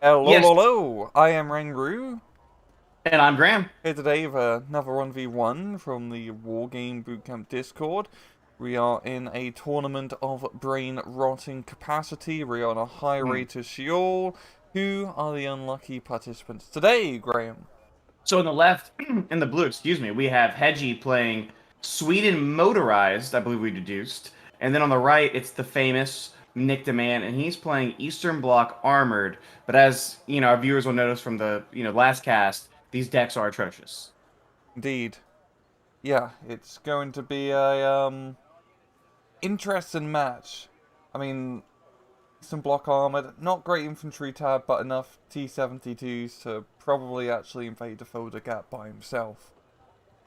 Hello, Yes, hello, I am Rangru, and I'm Graham. here today with another 1v1 from the Wargame Bootcamp Discord. We are in a tournament of brain-rotting capacity. We are on a high Hmm. rate of Sheol. Who are the unlucky participants today, Graham? So on the left, in the blue, excuse me, we have Hedgie playing Sweden Motorized, I believe we deduced. And then on the right, it's the famous Nick Demand, and he's playing Eastern Bloc Armored. But as, our viewers will notice from the, last cast, these decks are atrocious. Indeed. Yeah, it's going to be a interesting match. I mean, some block armored, not great infantry tab, but enough T-72s to probably actually invade the folder gap by himself.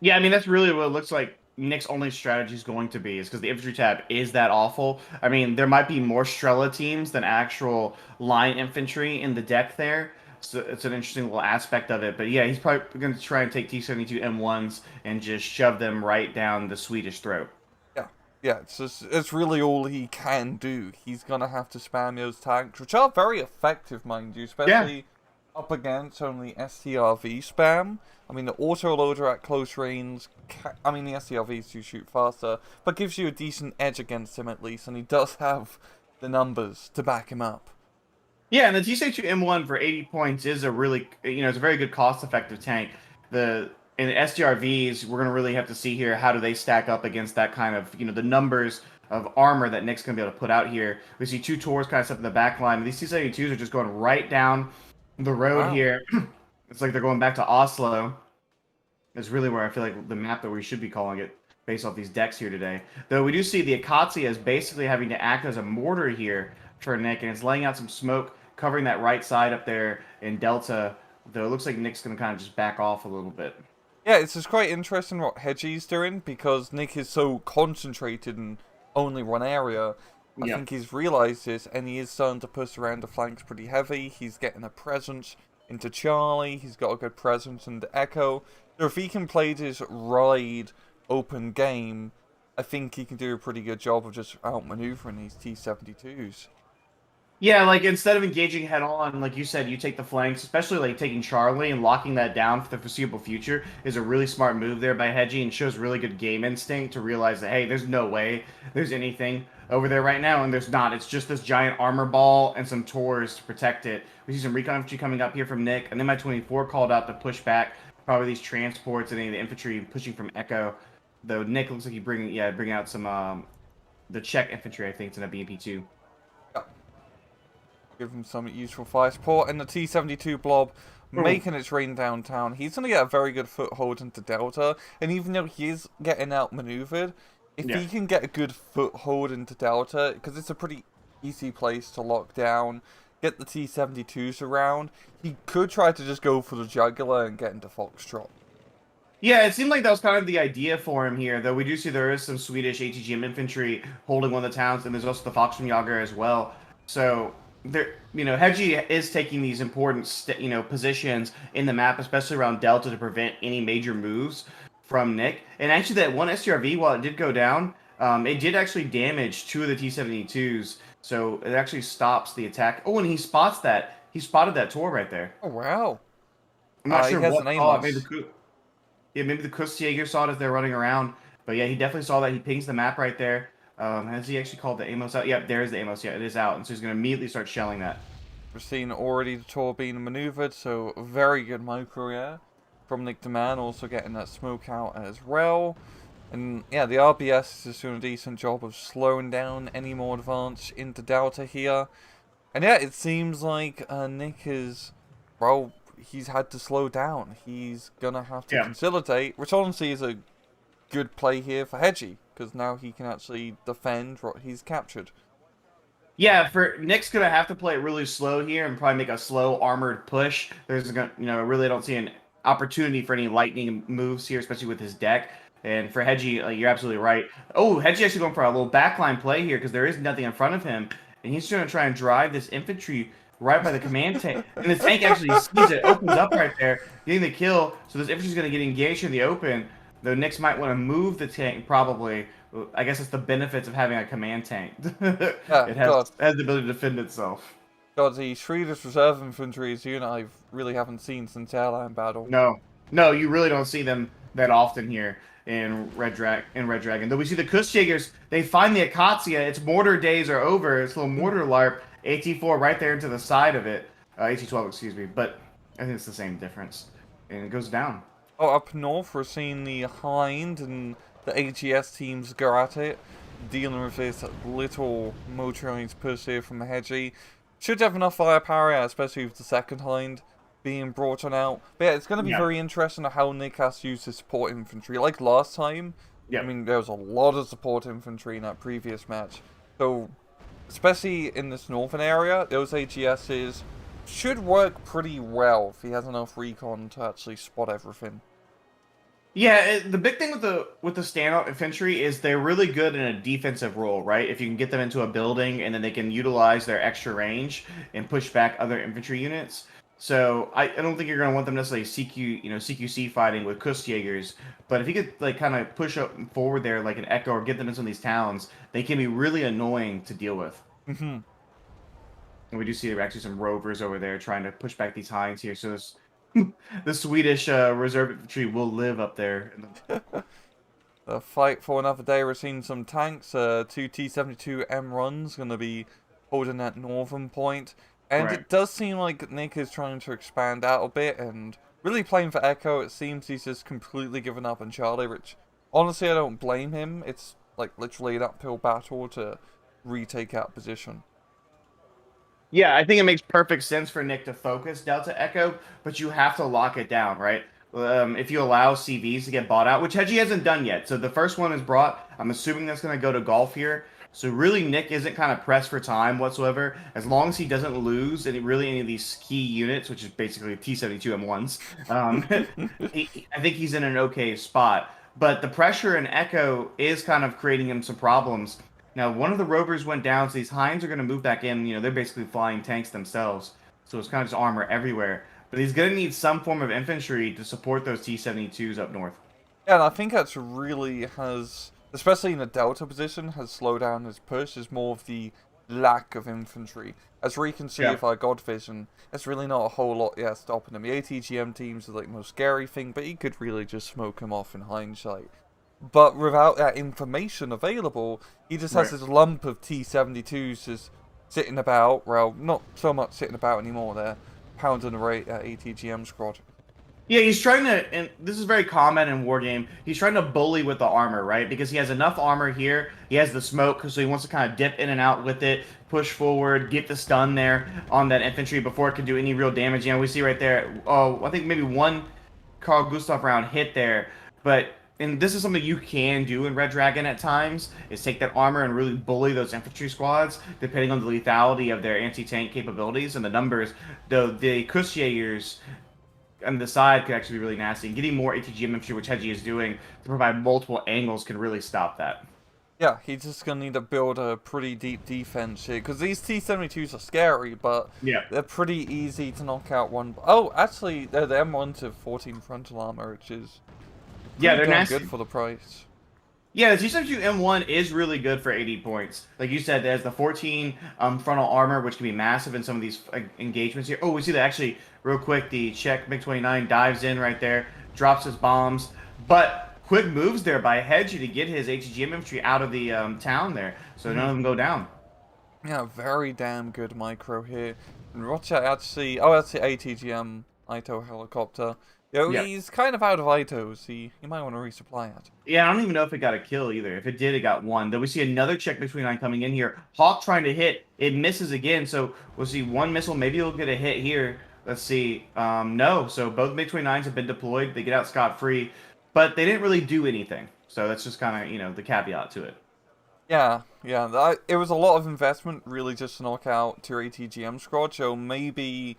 Yeah, I mean, that's really what it looks like Nick's only strategy is going to be, is because the infantry tab is that awful. I mean, there might be more Strela teams than actual line infantry in the deck there. So it's an interesting little aspect of it. But yeah, he's probably going to try and take T-72 M1s and just shove them right down the Swedish throat. Yeah, yeah, it's really all he can do. He's gonna have to spam those tanks, which are very effective, mind you, Yeah. especially up against only STRV spam. I mean, the autoloader at close range, I mean, the STRVs do shoot faster, but gives you a decent edge against him at least, and he does have the numbers to back him up. Yeah, and the T-72 M1 for 80 points is a really, it's a very good cost-effective tank. The in the SDRVs, we're going to really have to see here how do they stack up against that kind of, the numbers of armor that Nick's going to be able to put out here. We see two Tours kind of stuff in the back line. These T-72s are just going right down the road Wow. here. It's like they're going back to Oslo. Is really where I feel like the map that we should be calling it based off these decks here today. Though we do see the Akatsuya is basically having to act as a mortar here for Nick, and it's laying out some smoke, covering that right side up there in Delta. Though it looks like Nick's going to kind of just back off a little bit. Yeah, it's just quite interesting what Hedgie's doing because Nick is so concentrated in only one area. I Yeah. think he's realised this and he is starting to push around the flanks pretty heavy. He's getting a presence into Charlie. He's got a good presence into Echo. So if he can play this ride open game, I think he can do a pretty good job of just outmaneuvering these T-72s. Yeah, like instead of engaging head on, like you said, you take the flanks, especially like taking Charlie and locking that down for the foreseeable future is a really smart move there by Hedgie and shows really good game instinct to realize that, hey, there's no way there's anything over there right now, and there's not. It's just this giant armor ball and some Tours to protect it. We see some recon infantry coming up here from Nick, and then my 24 called out to push back probably these transports and any of the infantry pushing from Echo. Though Nick looks like he bring out some the Czech infantry, I think, it's in a BMP2. Give him some useful fire support. And the T-72 blob making its rain downtown. He's going to get a very good foothold into Delta. And even though he is getting outmaneuvered, if Yeah. he can get a good foothold into Delta, because it's a pretty easy place to lock down, get the T-72s around, he could try to just go for the jugular and get into Foxtrot. Yeah, it seemed like that was kind of the idea for him here, though we do see there is some Swedish ATGM infantry holding one of the towns, and there's also the Foxenjager as well. So there, Hedgie is taking these important, positions in the map, especially around Delta, to prevent any major moves from Nick. And actually, that one STRV, while it did go down, it did actually damage two of the T-72s, so it actually stops the attack. Oh, and he spots that. He spotted that tour right there. Oh, wow. I'm not He sure has what an saw it. Amos. Yeah, maybe the Kustjaeger saw it as they're running around. But yeah, he definitely saw that. He pings the map right there. Has he actually called the Amos out? Yep, there's the Amos. Yeah, it is out. And so he's going to immediately start shelling that. We're seeing already the tour being maneuvered, so very good micro air from Nick Deman, also getting that smoke out as well. And yeah, the RBS is just doing a decent job of slowing down any more advance into Delta here. And yeah, it seems like Nick is, well, he's had to slow down. He's gonna have to Yeah. consolidate, which honestly is a good play here for Hedgie, because now he can actually defend what he's captured. Yeah, for Nick's gonna have to play it really slow here and probably make a slow armored push. There's gonna, really don't see an opportunity for any lightning moves here, especially with his deck. And for Hedgie, you're absolutely right. Oh, Hedgie actually going for a little backline play here because there is nothing in front of him, and he's gonna try and drive this infantry right by the command tank. And the tank actually sees it, opens up right there, getting the kill. So this infantry's gonna get engaged in the open. Though Nyx might want to move the tank, probably. I guess it's the benefits of having a command tank. Yeah, It God. has the ability to defend itself. God, the Swedish reserve infantry is a unit I really haven't seen since Airline Battle. No, no, you really don't see them that often here in Red Dragon. Though we see the Kussjägers, they find the Akatsia. Its mortar days are over. It's a little mortar LARP. AT4 right there into the side of it. AT12, excuse me. But I think it's the same difference. And it goes down. Oh, up north, we're seeing the Hind and the AGS teams go at it, dealing with this little motorized push here from Hedgie. Should have enough firepower, especially with the second Hind being brought on out. But yeah, it's going to be very interesting how Nick has to use his support infantry. Like last time, I mean, there was a lot of support infantry in that previous match. So, especially in this northern area, those AGSs should work pretty well if he has enough recon to actually spot everything. Yeah, the big thing with the standout infantry is they're really good in a defensive role, right? If you can get them into a building and then they can utilize their extra range and push back other infantry units. So I don't think you're going to want them necessarily CQC fighting with Kustjägers, but if you could like kind of push up forward there like an Echo or get them in some of these towns, they can be really annoying to deal with. Mm-hmm. And we do see actually some rovers over there trying to push back these hinds here. So this, the Swedish reserve infantry will live up there. The fight for another day. We're seeing some tanks. Two T-72M runs going to be holding that northern point. And it does seem like Nick is trying to expand out a bit and really playing for Echo. It seems he's just completely given up on Charlie, which honestly I don't blame him. It's like literally an uphill battle to retake that position. Yeah, I think it makes perfect sense for Nick to focus Delta Echo, but you have to lock it down, right? If you allow CVs to get bought out, which Hedgie hasn't done yet. So the first one is brought. I'm assuming that's going to go to golf here. So really, Nick isn't kind of pressed for time whatsoever. As long as he doesn't lose any of these key units, which is basically T-72M1s, I think he's in an okay spot. But the pressure in Echo is kind of creating him some problems. Now, one of the rovers went down, so these Hinds are going to move back in. You know, they're basically flying tanks themselves. So it's kind of just armor everywhere. But he's going to need some form of infantry to support those T-72s up north. Yeah, and I think that's really has, especially in the Delta position, has slowed down his push. Is more of the lack of infantry. As we can see with our God Vision, there's really not a whole lot stopping him. The ATGM teams are like the most scary thing, but he could really just smoke him off in hindsight. But without that information available, he just has this lump of T-72s just sitting about. Well, not so much sitting about anymore. They're pounding away at ATGM squad. Yeah, he's trying to, and this is very common in Wargame, he's trying to bully with the armor, right? Because he has enough armor here, he has the smoke, so he wants to kind of dip in and out with it, push forward, get the stun there on that infantry before it can do any real damage. You know, we see right there, I think maybe one Carl Gustav round hit there, but, and this is something you can do in Red Dragon at times, is take that armor and really bully those infantry squads, depending on the lethality of their anti-tank capabilities and the numbers. Though the Kustjägers on the side could actually be really nasty. And getting more ATGM infantry, which Hedgie is doing, to provide multiple angles can really stop that. Yeah, he's just going to need to build a pretty deep defense here. Because these T-72s are scary, but they're pretty easy to knock out one. Oh, actually, they're the M1 to 14 frontal armor, which is they're nasty. Good for the price. Yeah, the T-72 M1 is really good for 80 points. Like you said, there's the 14 frontal armor, which can be massive in some of these engagements here. Oh, we see that actually, real quick, the Czech MiG-29 dives in right there, drops his bombs, but quick moves there by Hedgie to get his ATGM infantry out of the town there, so none of them go down. Yeah, very damn good micro here. And watch out, actually, oh, that's the ATGM Ito helicopter. Yo, he's kind of out of Itos. You might want to resupply it. Yeah, I don't even know if it got a kill either. If it did, it got one. Then we see another Czech MiG-29 coming in here. Hawk trying to hit. It misses again, so we'll see one missile. Maybe he'll get a hit here. Let's see. No, so both MiG-29s have been deployed. They get out scot-free, but they didn't really do anything. So that's just kind of, you know, the caveat to it. Yeah. It was a lot of investment, really, just to knock out tier ATGM squad. So maybe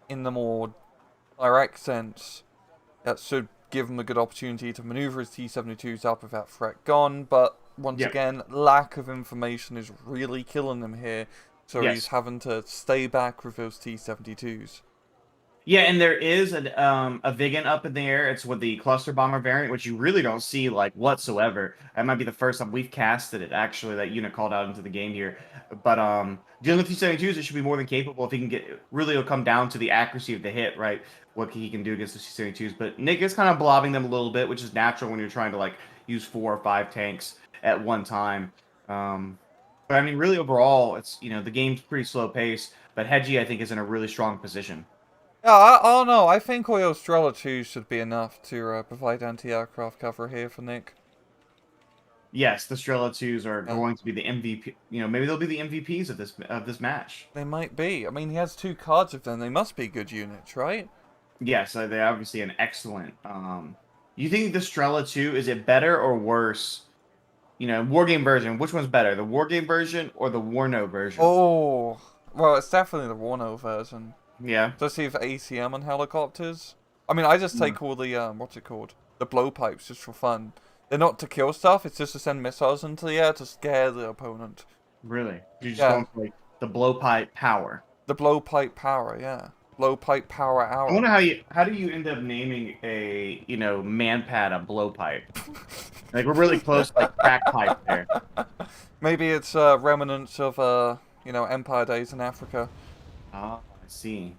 in the more direct sense, that should give him a good opportunity to maneuver his T-72s up with that threat gone. But once again, lack of information is really killing him here. So he's having to stay back with those T-72s. Yeah, and there is a Vigan up in the air. It's with the cluster bomber variant, which you really don't see like whatsoever. That might be the first time we've casted it actually. That unit called out into the game here, but dealing with T-72s, it should be more than capable if he can get. Really, it'll come down to the accuracy of the hit, right? What he can do against the T-72s. But Nick is kind of blobbing them a little bit, which is natural when you're trying to like use 4 or 5 tanks at one time. But I mean, really overall, it's the game's pretty slow pace. But Hedgie, I think, is in a really strong position. Yeah, I don't know. I think Oil Strela 2 should be enough to provide anti-aircraft cover here for Nick. Yes, the Strela 2s are Yeah, going to be the MVP. Maybe they'll be the MVPs of this match. they might be. I mean, he has 2 cards of them. They must be good units, right? Yes, they're obviously an excellent. You think the Strela 2 is it better or worse? Wargame version. Which one's better, the Wargame version or the Warno version? Oh, well, it's definitely the Warno version. Yeah. Especially for ACM and helicopters. I mean, I just take all the, what's it called? The blowpipes just for fun. They're not to kill stuff, it's just to send missiles into the air to scare the opponent. Really? You just Yeah. going for like the blowpipe power. The blowpipe power, yeah. Blowpipe power hour. I wonder how do you end up naming a manpad a blowpipe? Like we're really close to like crack pipe there. Maybe it's remnants of, Empire days in Africa. Oh, I see.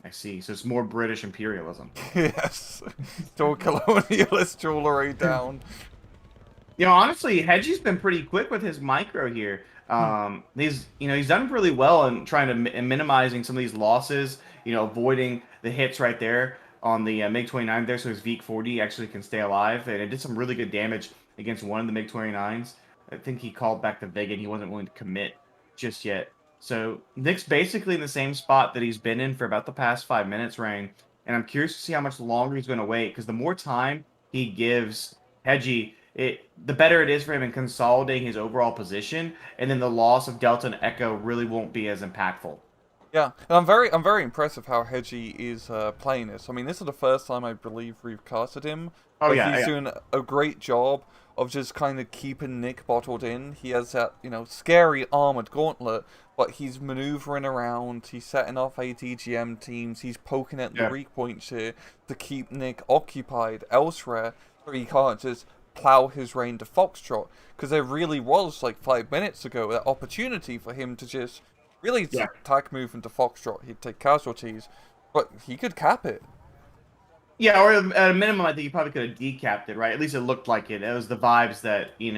I see. So it's more British imperialism. Yes. Still colonialist all the way down. Honestly, Hedgie's been pretty quick with his micro here. He's done really well in trying to minimizing some of these losses. Avoiding the hits right there on the MiG-29 there, so his VK-40 actually can stay alive, and it did some really good damage against one of the MiG-29s. I think he called back the Vega, and he wasn't willing to commit just yet. So Nick's basically in the same spot that he's been in for about the past 5 minutes, Rain. And I'm curious to see how much longer he's going to wait, because the more time he gives Hedgie, the better it is for him in consolidating his overall position, and then the loss of Delta and Echo really won't be as impactful. Yeah, and I'm very impressed with how Hedgie is playing this. I mean, this is the first time I believe we've casted him. Oh But yeah, he's yeah. doing a great job of just kind of keeping Nick bottled in. He has that, scary armored gauntlet, but he's maneuvering around. He's setting off ATGM teams. He's poking at the Yeah. weak points here to keep Nick occupied elsewhere, so he can't just plow his way into Foxtrot. Because there really was, like 5 minutes ago, that opportunity for him to just really Yeah. attack move into Foxtrot. He'd take casualties, but he could cap it. Yeah, or at a minimum, I think he probably could have decapped it, right? At least it looked like it. It was the vibes that, he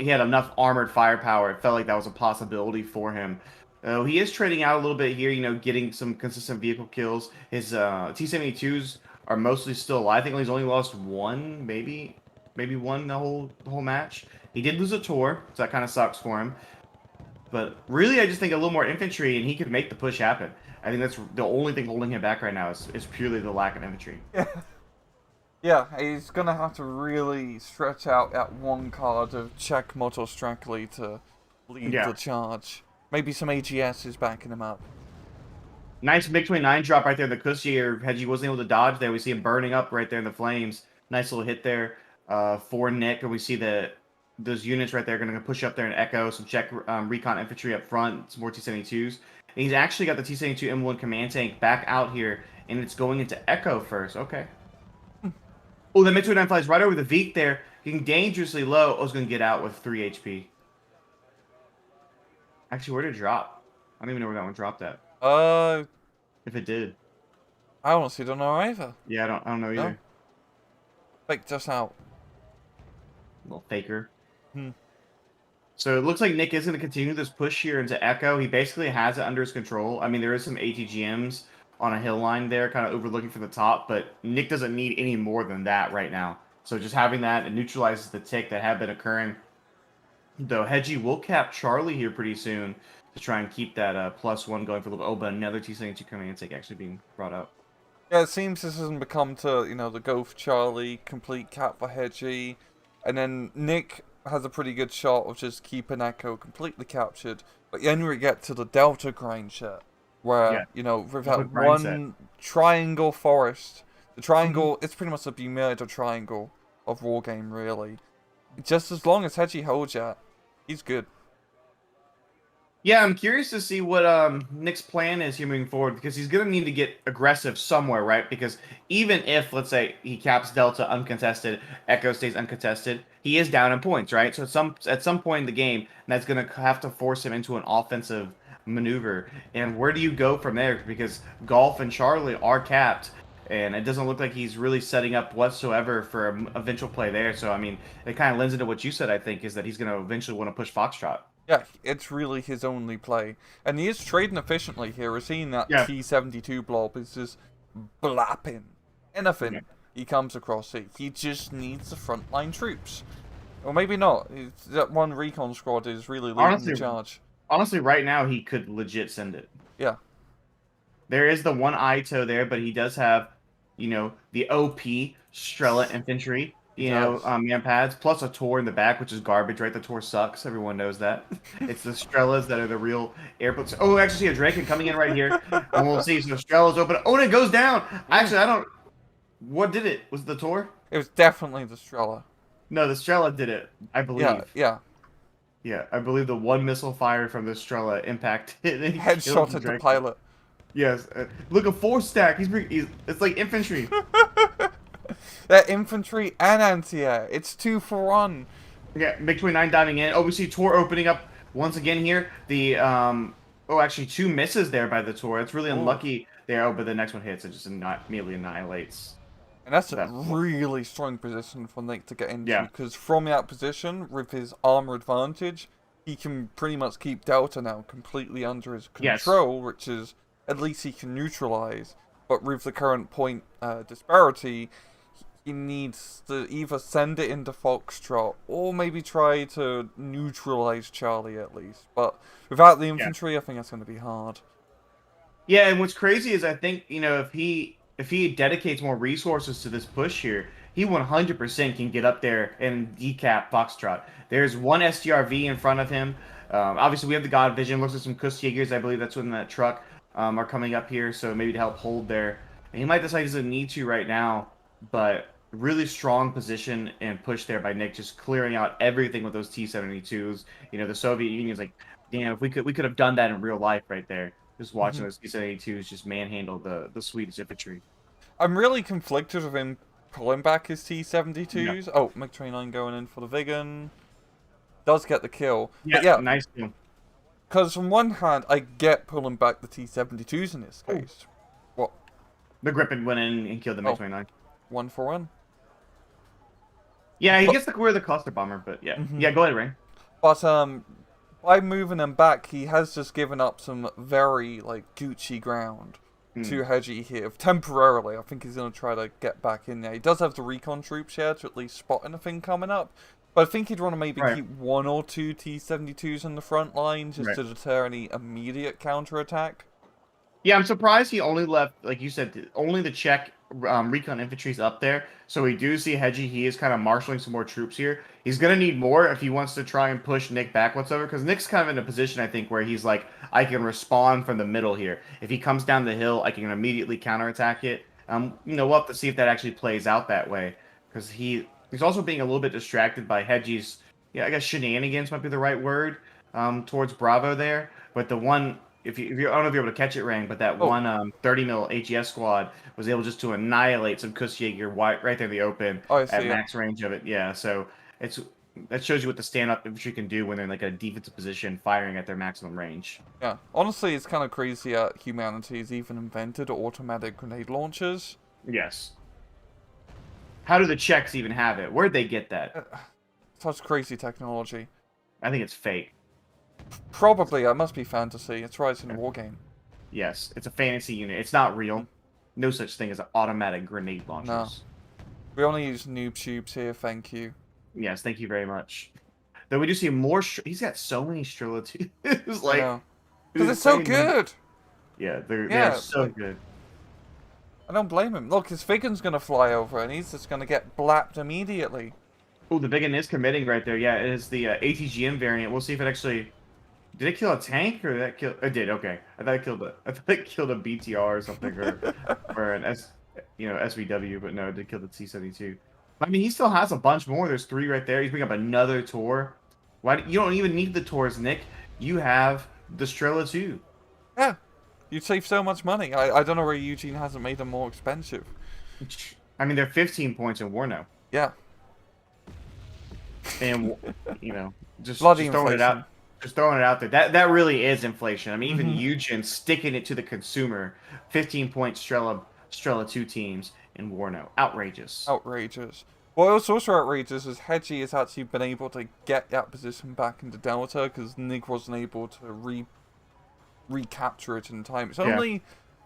had enough armored firepower. It felt like that was a possibility for him. He is trading out a little bit here, getting some consistent vehicle kills. His T-72s are mostly still alive. I think he's only lost one, maybe one the whole match. He did lose a tour, so that kind of sucks for him. But really, I just think a little more infantry, and he could make the push happen. I think that's the only thing holding him back right now is purely the lack of infantry. Yeah. Yeah, he's gonna have to really stretch out that one card of check Moto Strackley to lead Yeah. the charge. Maybe some AGS is backing him up. Nice MiG-29 drop right there. The Cussier, Hedgie wasn't able to dodge there. We see him burning up right there in the flames. Nice little hit there for Nick. And we see those units right there going to push up there and echo some check recon infantry up front. Some more T-72s. And he's actually got the T-72 M1 command tank back out here. And it's going into echo first. Okay. Oh, the MiG-29 flies right over the Veek there. Getting dangerously low. Oh, it's going to get out with 3 HP. Actually, where did it drop? I don't even know where that one dropped at. If it did. I honestly don't know either. Yeah, I don't know either. No. Faked us out. Little faker. Hmm. So it looks like Nick is going to continue this push here into Echo. He basically has it under his control. I mean, there is some ATGMs on a hill line there, kind of overlooking from the top, but Nick doesn't need any more than that right now. So just having that, it neutralizes the tick that had been occurring. Though Hedgie will cap Charlie here pretty soon to try and keep that +1 going for a little bit. Oh, but another T-72 command tank actually being brought up. Yeah, it seems this hasn't become to, the go for Charlie, complete cap for Hedgie. And then Nick has a pretty good shot of just keeping Echo completely captured. But then we get to the Delta grind shit, where, with that one triangle forest, the triangle, it's pretty much a Bermuda triangle of Wargame, really. Just as long as Hedgie holds that, he's good. Yeah, I'm curious to see what Nick's plan is here moving forward because he's gonna need to get aggressive somewhere, right? Because even if, let's say, he caps Delta uncontested, Echo stays uncontested, he is down in points, right? So at some point in the game, that's gonna have to force him into an offensive maneuver. And where do you go from there? Because Golf and Charlie are capped, and it doesn't look like he's really setting up whatsoever for an eventual play there. So I mean, it kind of lends into what you said. I think is that he's gonna eventually want to push Foxtrot. Yeah, it's really his only play. And he is trading efficiently here. We're seeing that Yeah. T72 blob is just blapping. Yeah. Anything he comes across it. He just needs the frontline troops. Or maybe not. That one recon squad is really leading the Honestly, charge. honestly, right now he could legit send it. Yeah. There is the one Ito there, but he does have, the OP Strela infantry, He does. man pads, plus a Tor in the back, which is garbage, right? The Tor sucks. Everyone knows that. It's the Strelas that are the real airports. Oh, actually, see a Draken coming in right here, and we'll see. So Strela's open. Oh, and it goes down. Actually, I don't. What did it? Was it the Tor? It was definitely the Strela. No, the Strela did it. I believe. Yeah, yeah. Yeah, I believe the one missile fired from the Strela impacted. And he killed Headshot at the Draken. pilot. Yes. Look, a 4 stack. It's like infantry. They're infantry and anti-air. It's 2-for-1. Yeah, MiG-29 diving in. Oh, we see Tor opening up once again here. Actually, 2 misses there by the Tor. It's really Ooh. unlucky there. Oh, but the next one hits. It just immediately annihilates. And that's a That. really strong position for Nick to get into. Yeah. Because from that position, with his armor advantage, he can pretty much keep Delta now completely under his Yes. control, which is at least he can neutralize. But with the current point disparity, he needs to either send it into Foxtrot or maybe try to neutralize Charlie at least. But without the infantry, I think that's going to be hard. Yeah, and what's crazy is I think, if he dedicates more resources to this push here, he 100% can get up there and decap Foxtrot. There's one STRV in front of him. Obviously, we have the God Vision. Looks like some Kussjägers. I believe that's in that truck are coming up here, so maybe to help hold there. And he might decide he doesn't need to right now, but really strong position and push there by Nick, just clearing out everything with those T-72s. The Soviet Union's like, damn, if we could have done that in real life right there. Just watching those T-72s just manhandle the Swedish infantry. I'm really conflicted with him pulling back his T-72s. Yeah. Oh, MiG-29 going in for the Vigan. Does get the kill. Yeah, But yeah, nice kill. because on one hand, I get pulling back the T-72s in this case. What? The Gripen went in and killed the MiG-29. 1-for-1. Yeah, he But- gets the cluster bomber, but yeah. Yeah, go ahead, Ray. But by moving him back, he has just given up some very Gucci ground to Hedgie here temporarily. I think he's gonna try to get back in there. He does have the recon troops here to at least spot anything coming up. But I think he'd want to maybe keep 1 or 2 T-72s on the front line just to deter any immediate counterattack. Yeah, I'm surprised he only left, like you said, only the Czech recon infantry's up there. So we do see Hedgie. He is kind of marshaling some more troops here. He's going to need more if he wants to try and push Nick back whatsoever. Because Nick's kind of in a position, I think, where he's like, I can respond from the middle here. If he comes down the hill, I can immediately counterattack it. We'll have to see if that actually plays out that way. Because he's also being a little bit distracted by Hedgie's, I guess shenanigans might be the right word, towards Bravo there. But the one... If you, I don't know if you're able to catch it, Rang, but that one 30 mil HES squad was able just to annihilate some Kussjäger right there in the open at max range of it. Yeah, so that shows you what the stand-up infantry can do when they're in a defensive position, firing at their maximum range. Yeah, honestly, it's kind of crazy that humanity has even invented automatic grenade launchers. Yes. How do the Czechs even have it? Where'd they get that? Such crazy technology. I think it's fake. Probably, it must be fantasy. It's right in a wargame. Yes, it's a fantasy unit. It's not real. No such thing as automatic grenade launchers. No. We only use noob tubes here, thank you. Yes, thank you very much. Though we do see more... He's got so many Strela too. It's like... Because it's so good! Yeah, they're so good. I don't blame him. Look, his Vigan's gonna fly over and he's just gonna get blapped immediately. Oh, the Vigan is committing right there. Yeah, it is the ATGM variant. We'll see if it actually... Did it kill a tank or did that kill? It did. Okay, I thought it killed a BTR or something or an SVW, but no, it did kill the T-72. I mean, he still has a bunch more. There's 3 right there. He's bringing up another Tor. You don't even need the Tors, Nick. You have the Strela 2. Yeah, you'd save so much money. I don't know where Eugene hasn't made them more expensive. I mean, they're 15 points in war now. Yeah. And, you know, Bloody just throwing it inflation. out. Just throwing it out there. That really is inflation. I mean, even Mm-hmm. Eugen sticking it to the consumer. 15-point Strela 2 teams in Warno. Outrageous. Outrageous. What was also outrageous is Hedgie has actually been able to get that position back into Delta because Nick wasn't able to recapture it in time. It's Yeah. only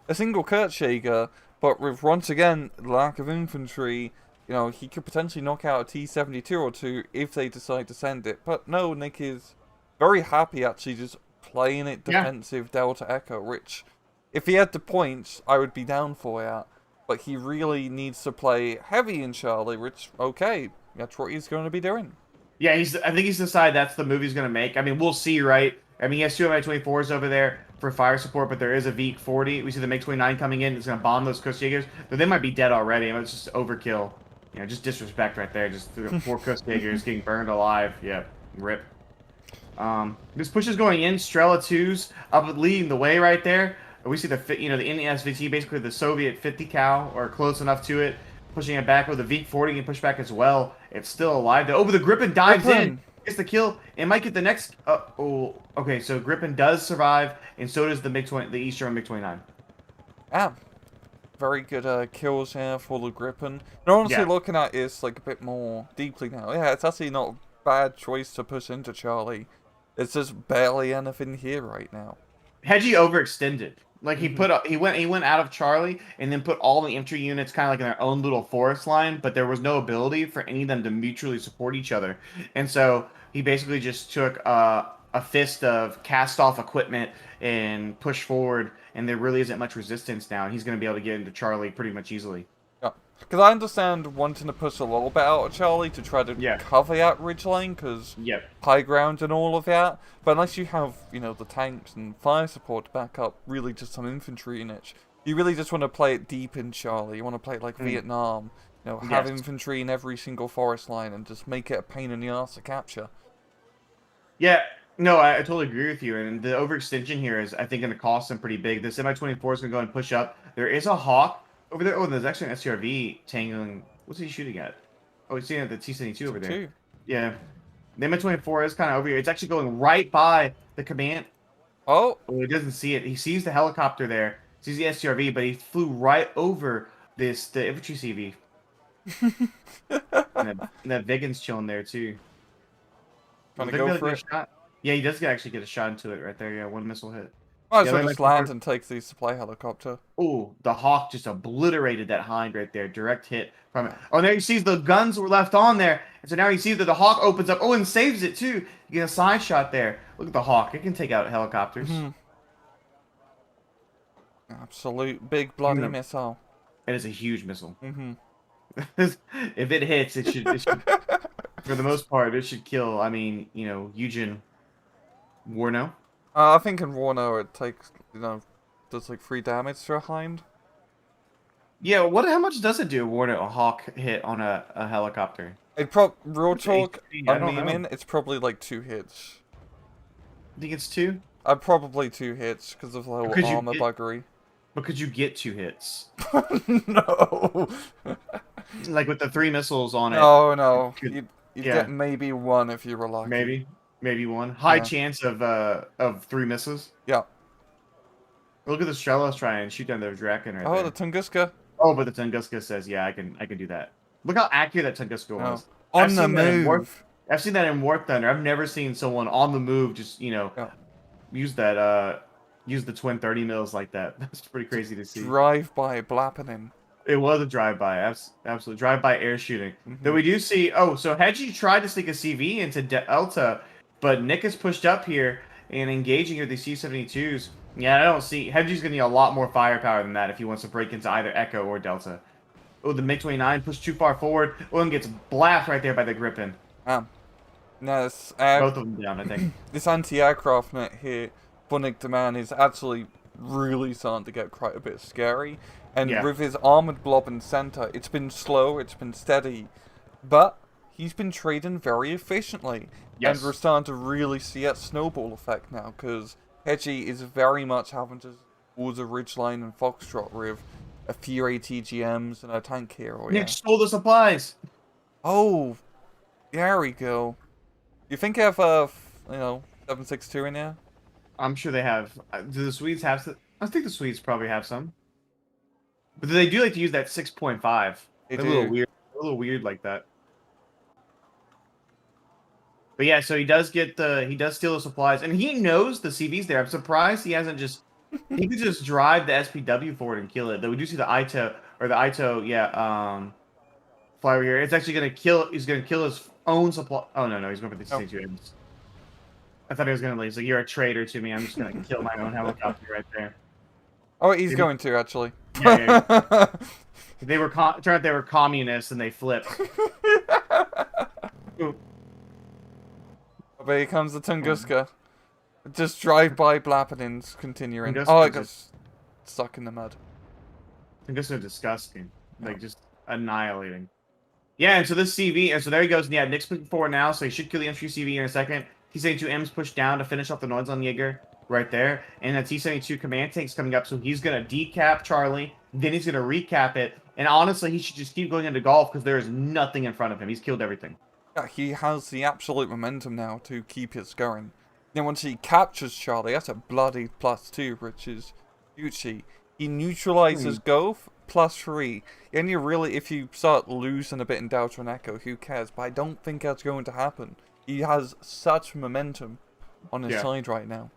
a single Kurtschäger, but with once again lack of infantry, you know, he could potentially knock out a T-72 or two if they decide to send it. But no, Nick is very happy actually just playing it Yeah. defensive Delta Echo, which if he had the points, I would be down for that. But he really needs to play heavy in Charlie, which, okay, that's what he's going to be doing. Yeah, I think he's decided that's the move he's going to make. I mean, we'll see, right? I mean, he has two Mi-24s over there for fire support, but there is a VEEK-40. We see the MiG-29 coming in. It's going to bomb those Kussjägers. But they might be dead already. I mean, it's just overkill. You know, just disrespect right there. Just 4 Kussjägers getting burned alive. Yeah, rip. This push is going in. Strela 2s up leading the way right there. We see the NSVT, basically the Soviet 50 cal, or close enough to it, pushing it back with the VEEK-40 getting pushed back as well. It's still alive though. Oh, but the Gripen dives in, gets the kill, and might get the next. Oh, okay. So Gripen does survive, and so does the MiG-20, the Eastern MiG-29. Ah, very good kills here for the Gripen. And honestly, looking at this like a bit more deeply now, yeah, it's actually not a bad choice to push into Charlie. It's just barely anything here right now. Hedgie overextended. Like he went out of Charlie and then put all the infantry units kind of like in their own little forest line, but there was no ability for any of them to mutually support each other, and so he basically just took a fist of cast off equipment and pushed forward, and there really isn't much resistance now, and he's going to be able to get into Charlie pretty much easily. Yeah, because I understand wanting to push a little bit out of Charlie to try to cover that ridgeline, because high ground and all of that. But unless you have, you know, the tanks and fire support to back up, really just some infantry in it, you really just want to play it deep in Charlie. You want to play it like Vietnam, you know, have infantry in every single forest line and just make it a pain in the ass to capture. Yeah. No, I totally agree with you, and the overextension here is, I think, going to cost them pretty big. This Mi-24 is going to go and push up. There is a Hawk over there. Oh, there's actually an SCRV tangling. What's he shooting at? Oh, he's shooting at the T-72 over there. Yeah. The Mi-24 is kind of over here. It's actually going right by the command. Oh, he doesn't see it. He sees the helicopter there, sees the SCRV, but he flew right over the infantry CV. and that Viggen's chilling there, too. Trying to go for it. Yeah, he does actually get a shot into it right there. Yeah, one missile hit. Might as well just land and take the supply helicopter. Oh, the Hawk just obliterated that Hind right there. Direct hit from it. Oh, there he sees the guns were left on there. And so now he sees that the Hawk opens up. Oh, and saves it too. You get a side shot there. Look at the Hawk. It can take out helicopters. Absolute big bloody missile. It is a huge missile. If it hits, it should for the most part, it should kill, I mean, you know, Eugen Warno. I think in Warno it takes, you know, does like 3 damage to a Hind. Yeah, how much does it do, Warno, a Hawk hit on a helicopter? Real talk, it's probably like 2 hits. I think it's 2? Probably 2 hits because of the whole armor buggery. But could you get 2 hits? No. Like with the 3 missiles on it. Oh no. You get maybe 1 if you were lucky. Maybe 1. High chance of 3 misses. Yeah. Look at the Strelas try and shoot down their Draken right there. Oh, the Tunguska. Oh, but the Tunguska says, yeah, I can do that. Look how accurate that Tunguska was. On the move. I've seen that in War Thunder. I've never seen someone on the move just, you know, use that use the twin 30 mils like that. That's pretty crazy to see. Drive-by Blappening. It was a drive-by, absolutely. Drive-by air shooting. Then we do see, so Hedgie tried to stick a CV into Delta, but Nick is pushed up here and engaging with the C-72s. Yeah, I don't see, Hedgie's going to need a lot more firepower than that if he wants to break into either Echo or Delta. Oh, the MiG-29 pushed too far forward. Oh, and gets blasted right there by the Gripen. Nice. Both of them down, I think. This anti-aircraft net here for Nick Demand is actually really starting to get quite a bit scary. And with his armored blob in center, it's been slow, it's been steady, but he's been trading very efficiently. And we're starting to really see that snowball effect now, because Hedgie is very much having to towards a Ridgeline and Foxtrot with a few ATGMs and a tank hero, Nick yeah. stole the supplies. Oh, there we go. You think you have, 762 in there? I'm sure they have. Do the Swedes have some? I think the Swedes probably have some. But they do like to use that 6.5. They They're a little do. weird. They're a little weird like that. But yeah, so he does get he does steal the supplies, and he knows the CV's there. I'm surprised he hasn't just he could just drive the SPW forward and kill it. Though we do see the Ito, yeah, fly over here. It's actually gonna kill. He's gonna kill his own supply. Oh no, he's going for the Oh. C2Ms. I thought he was gonna leave. He's like, you're a traitor to me. I'm just gonna kill my own helicopter right there. Oh, he's going to, actually. Yeah. They were turned out they were communists and they flipped. Ooh. But here comes the Tunguska. Just drive-by Blapidins continuing. Tunguska Oh, it is got stuck in the mud. Tunguska are disgusting. Like, just annihilating. Yeah, and so this CV, and so there he goes. And yeah, Nick's pushing forward now, so he should kill the infantry CV in a second. T-72M's pushed down to finish off the Nordlandjäger right there. And the T-72 command tank's coming up, so he's going to decap Charlie. Then he's going to recap it. And honestly, he should just keep going into golf because there is nothing in front of him. He's killed everything. Yeah, he has the absolute momentum now to keep it going. Then once he captures Charlie, that's a bloody +2, which is Gucci. He neutralizes Golf, +3. And you really, if you start losing a bit in Delta and Echo, who cares? But I don't think that's going to happen. He has such momentum on his side right now.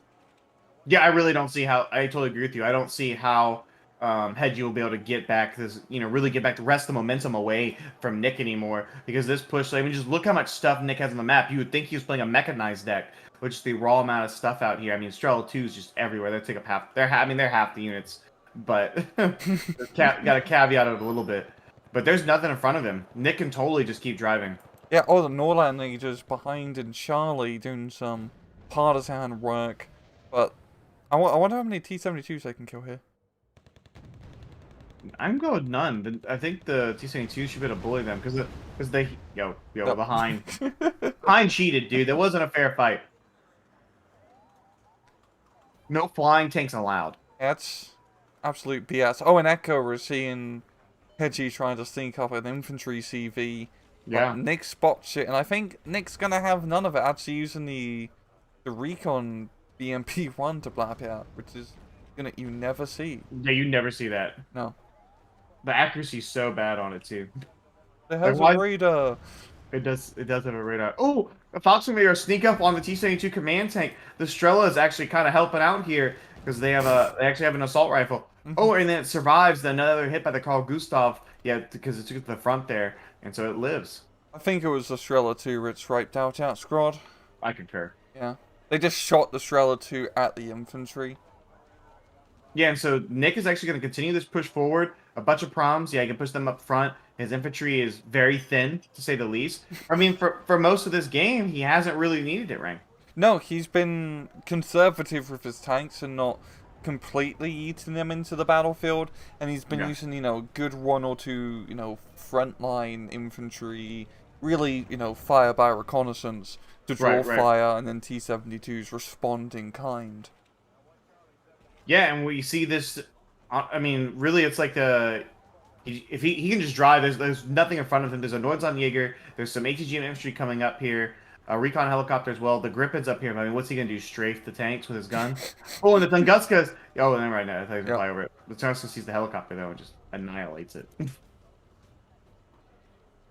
Yeah, I really don't see how. I totally agree with you. I don't see how Hedgie will be able to get back this, really get back the rest of the momentum away from Nick anymore. Because this push, I mean, just look how much stuff Nick has on the map. You would think he was playing a mechanized deck, which is the raw amount of stuff out here. I mean, Strela 2 is just everywhere. They take up half. They're half the units, but got to caveat it a little bit. But there's nothing in front of him. Nick can totally just keep driving. Yeah, all the Norland Rangers behind and Charlie doing some partisan work. But I wonder how many T-72s they can kill here. I'm going none. I think the T-72 should be able to bully them because they the Hind. Hind cheated, dude. That wasn't a fair fight. No flying tanks allowed. That's absolute BS. Oh, and Echo, we're seeing Hedgie trying to sneak up an infantry CV. Yeah. But Nick spots it, and I think Nick's gonna have none of it, actually using the recon BMP-1 to blap it out, which is you never see. Yeah, you never see that. No. The accuracy's so bad on it too. It has a radar. It does have a radar. Oh, a Fox and Mayor sneak up on the T-72 command tank. The Strela is actually kind of helping out here because they actually have an assault rifle. Oh, and then it survives another hit by the Carl Gustav. Yeah, because it took it to the front there, and so it lives. I think it was the Strela 2 where it's wiped out squad. I concur. Yeah. They just shot the Strela 2 at the infantry. Yeah, and so Nick is actually going to continue this push forward. A bunch of proms. Yeah, he can push them up front. His infantry is very thin, to say the least. I mean, for most of this game, he hasn't really needed it, right? No, he's been conservative with his tanks and not completely eating them into the battlefield. And he's been using, good 1 or 2, frontline infantry, really, fire by reconnaissance to draw fire, and then T-72s respond in kind. Yeah, and we see this. I mean, really, it's like if he can just drive. There's nothing in front of him. There's a Nordlandjäger. There's some ATGM infantry coming up here. A recon helicopter as well. The Gripen's up here. I mean, what's he gonna do? Strafe the tanks with his gun? Oh, and the Tunguska's. Oh, and then right now, I thought he was gonna fly over it. The Tunguska sees the helicopter though and just annihilates it.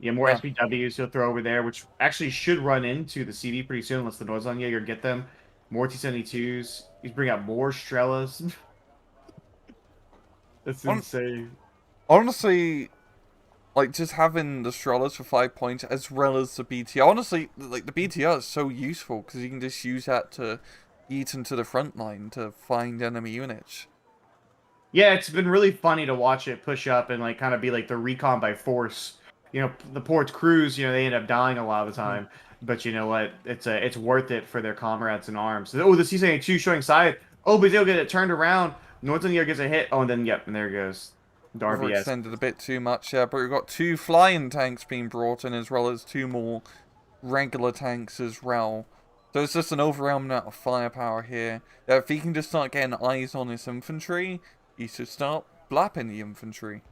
Yeah, more SPWs he'll throw over there, which actually should run into the CV pretty soon unless the Nordlandjäger get them. More T-72s. He's bringing out more Strelas. That's insane. Honestly, like, just having the Strelas for 5 points as well as the BTR. Honestly, like, the BTR is so useful because you can just use that to eat into the front line to find enemy units. Yeah, it's been really funny to watch it push up and, like, kind of be like the recon by force. The port's crews, they end up dying a lot of the time. But you know what? It's worth it for their comrades in arms. Oh, the C-72 showing side. Oh, but they'll get it turned around. Nordlandjäger gets a hit. Oh, and then, and there goes. Darby extended a bit too much, yeah, but we've got 2 flying tanks being brought in as well as 2 more regular tanks as well. So it's just an overwhelming amount of firepower here. That if he can just start getting eyes on his infantry, he should start blapping the infantry.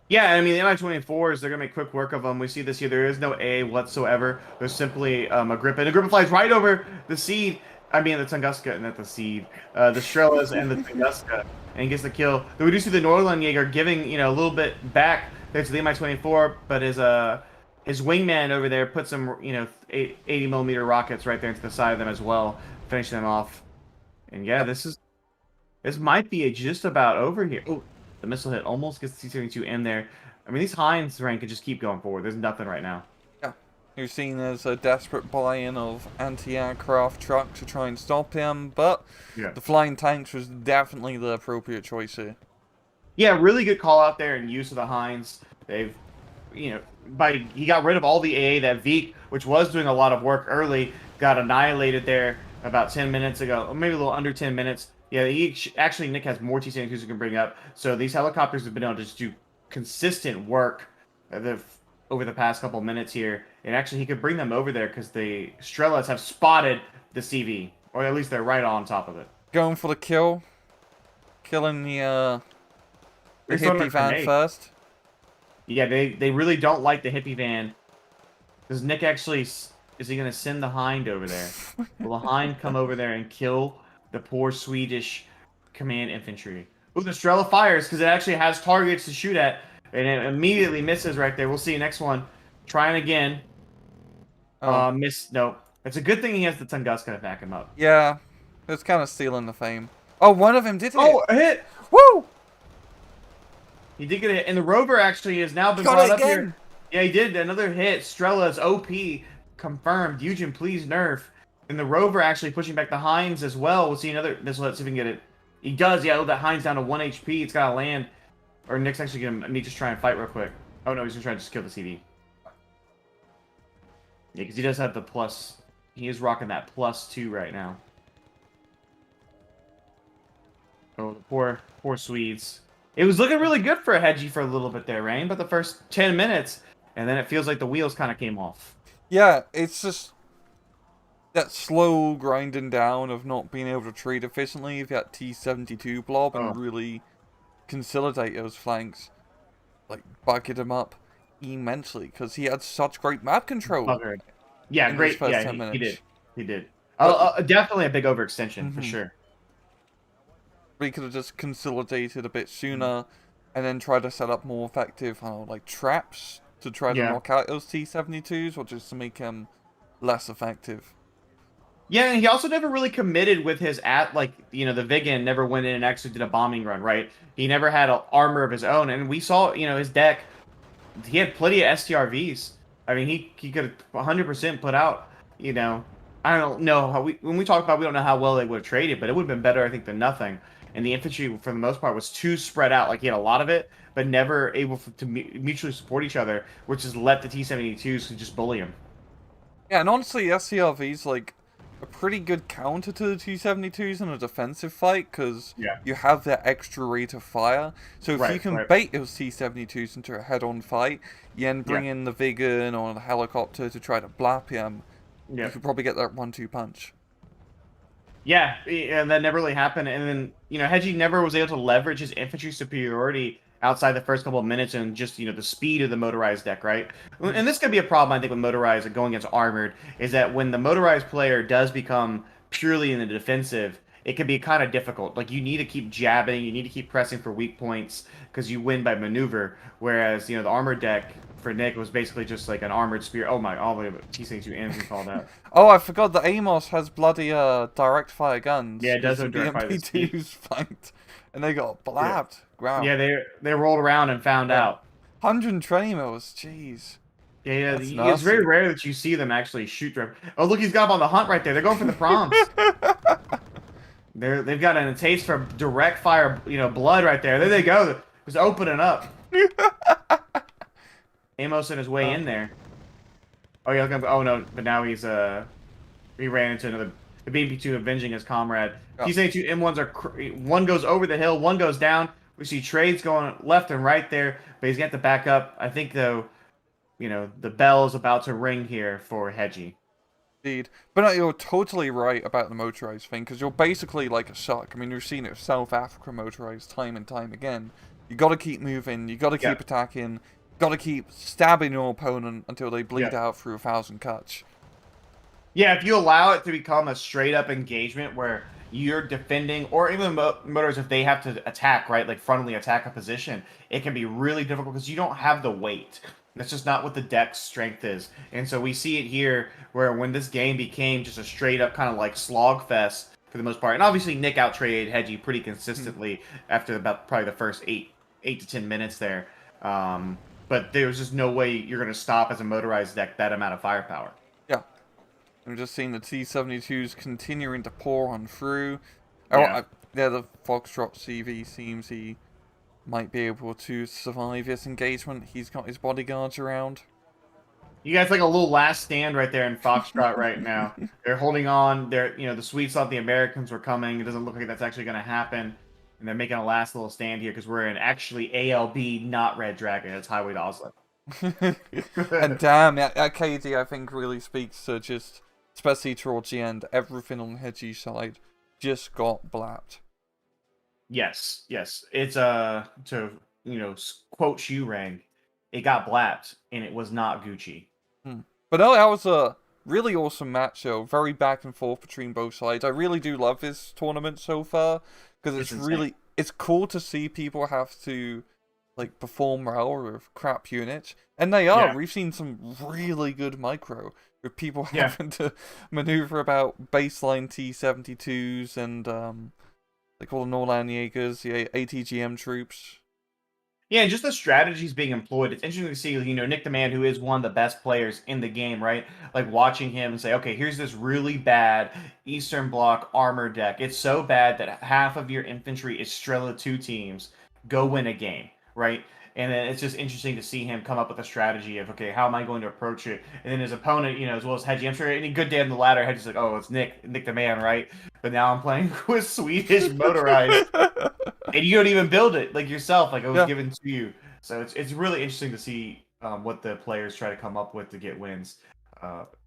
Yeah, I mean, the Mi-24s, they're going to make quick work of them. We see this here. There is no A whatsoever. There's simply a grip. And a grip flies right over the seed. I mean, the Tunguska, not the seed. The Strellas and the Tunguska. And gets the kill. Then we do see the Norlandjäger giving, a little bit back there to the Mi-24. But his wingman over there put some, 80 millimeter rockets right there into the side of them as well. Finishing them off. And yeah, this might be just about over here. Oh, the missile hit almost gets T-72 in there. I mean, these Heinz rank could just keep going forward. There's nothing right now. Yeah. You're seen as a desperate buy-in of anti-aircraft truck to try and stop him, but the flying tanks was definitely the appropriate choice here. Yeah, really good call out there and use of the Heinz. They've, he got rid of all the AA. That Veek, which was doing a lot of work early, got annihilated there about 10 minutes ago, or maybe a little under 10 minutes. Yeah, actually, Nick has more T-72s he can bring up. So these helicopters have been able to just do consistent work over the past couple minutes here. And actually, he could bring them over there because the Strellas have spotted the CV. Or at least they're right on top of it. Going for the kill. Killing the hippie van first. Yeah, they really don't like the hippie van. Does Nick actually... Is he going to send the Hind over there? Will the Hind come over there and kill the poor Swedish command infantry? Ooh, the Strela fires because it actually has targets to shoot at. And it immediately misses right there. We'll see next one. Trying again. Miss. No. It's a good thing he has the Tunguska to back him up. Yeah. It's kind of stealing the fame. Oh, one of them did hit. Oh, a hit! Woo! He did get a hit. And the Rover actually has now been brought up here. Yeah, he did. Another hit. Strela's OP. Confirmed. Eugen, please nerf. And the Rover actually pushing back the Heinz as well. We'll see another missile. Let's see if we can get it. He does. Yeah, that Heinz down to 1 HP. It's got to land. Or Nick's actually going to just try and fight real quick. Oh, no. He's going to try to just kill the CD. Yeah, because he does have the plus. He is rocking that +2 right now. Oh, the poor Swedes. It was looking really good for a Hedgie for a little bit there, Rain. But the first 10 minutes. And then it feels like the wheels kind of came off. Yeah, it's just that slow grinding down of not being able to trade efficiently if you had T-72 blob and really consolidate those flanks. Like, bucket him up immensely, because he had such great map control. Yeah, great. Yeah, he did. He did. Definitely a big overextension, for sure. But he could have just consolidated a bit sooner, and then tried to set up more effective, like, traps to try to knock out those T-72s, or just to make him less effective. Yeah, and he also never really committed with his the Viggen never went in and actually did a bombing run, right? He never had an armor of his own, and we saw, his deck, he had plenty of STRVs. I mean, he could have 100% put out, I don't know how when we talk about, we don't know how well they would have traded, but it would have been better, I think, than nothing. And the infantry, for the most part, was too spread out. Like, he had a lot of it, but never able to mutually support each other, which has let the T-72s just bully him. Yeah, and honestly, SCRV's, like, a pretty good counter to the T-72s in a defensive fight, because you have that extra rate of fire. So if you can bait those T-72s into a head-on fight, you then bring in the Viggen or the helicopter to try to blap him, you could probably get that 1-2 punch. Yeah, and that never really happened. And then, Hedgie never was able to leverage his infantry superiority outside the first couple of minutes and just, the speed of the motorized deck, right? And this could be a problem, I think, with motorized going against armored, is that when the motorized player does become purely in the defensive, it can be kind of difficult. Like, you need to keep jabbing, you need to keep pressing for weak points, because you win by maneuver, whereas, the armored deck for Nick was basically just like an armored spear. Oh my, all the T-72 enemies called out. Oh, I forgot that Amos has bloody direct fire guns. Yeah, it does have direct fire. BMP2s flanked, and they got blabbed. Ground. Yeah, they rolled around and found out. 120 mils, jeez. Yeah, it's very rare that you see them actually shoot them. Oh, look, he's got them on the hunt right there. They're going for the proms. They've got a taste for direct fire, blood right there. There they go. Just opening up. Amos on his way in there. Oh yeah, oh no, but now he ran into another. The BMP2 avenging his comrade. T-72 M1s are one goes over the hill, one goes down. We see trades going left and right there, but he's got to back up. I think though, the bell is about to ring here for Hedgie. Indeed. But no, you're totally right about the motorized thing, because you're basically like a shark. I mean, you've seen it with South Africa motorized time and time again. You gotta keep moving, you gotta keep Yep. attacking, gotta keep stabbing your opponent until they bleed Yep. out through 1,000 cuts. Yeah, if you allow it to become a straight up engagement where you're defending, or even motors if they have to attack, right, like frontally attack a position, it can be really difficult because you don't have the weight. That's just not what the deck's strength is. And so we see it here where when this game became just a straight up kind of like slog fest for the most part, and obviously Nick out traded Hedgie pretty consistently after about probably the first eight to 10 minutes there. But there was just no way you're going to stop as a motorized deck that amount of firepower. Yeah. I'm just seeing the T-72s continuing to pour on through. Yeah. Yeah, the Foxtrot CV seems he might be able to survive this engagement. He's got his bodyguards around. You guys like a little last stand right there in Foxtrot right now. They're holding on. The Swedes thought the Americans were coming. It doesn't look like that's actually going to happen. And they're making a last little stand here because we're in actually ALB, not Red Dragon. It's Highway to Oslo. And damn, that KD I think really speaks to just, especially towards the end, everything on Hedgie's side just got blapped. Yes. It's to quote Shurang, it got blapped and it was not Gucci. But no, that was a really awesome match, though. Very back and forth between both sides. I really do love this tournament so far because it's cool to see people have to like perform well with crap units, and they are. Yeah. We've seen some really good micro with people having to maneuver about baseline T-72s and like all the Norland Jaegers, the ATGM troops. Yeah, and just the strategies being employed. It's interesting to see, Nick the Man, who is one of the best players in the game, right? Like watching him and say, okay, here's this really bad Eastern Bloc armor deck. It's so bad that half of your infantry is Strela 2 teams. Go win a game, right? And then it's just interesting to see him come up with a strategy of, okay, how am I going to approach it? And then his opponent, as well as Hedgie, I'm sure any good day on the ladder, Hedgie's like, oh, it's Nick the Man, right? But now I'm playing with Swedish motorized. And you don't even build it like yourself, like it was given to you. So it's really interesting to see what the players try to come up with to get wins.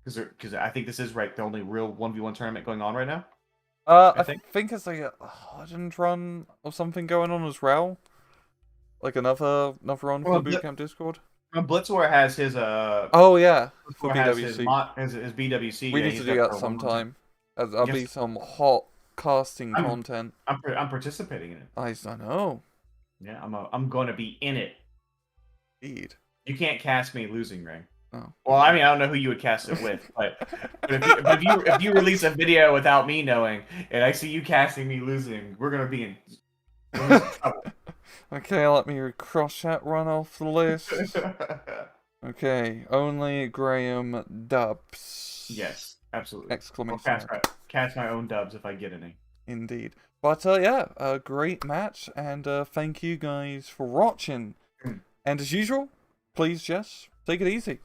Because I think this is the only real 1v1 tournament going on right now. I think it's like a Legend run or something going on as well. Like another run for the Bootcamp Discord. Blitzwar has his oh yeah, for BWC. His BWC. We need to do that sometime. That'll be some hot casting content. I'm participating in it. I know. Yeah, I'm going to be in it. Indeed. You can't cast me losing, Ray. Oh. Well, I mean, I don't know who you would cast it with, but if you release a video without me knowing, and I see you casting me losing, we're gonna be in trouble. Okay, let me cross that run off the list. Okay, only Graham dubs. Yes, absolutely. Exclamation I'll cast my own dubs if I get any. Indeed. But yeah, a great match, and thank you guys for watching. And as usual, please just take it easy.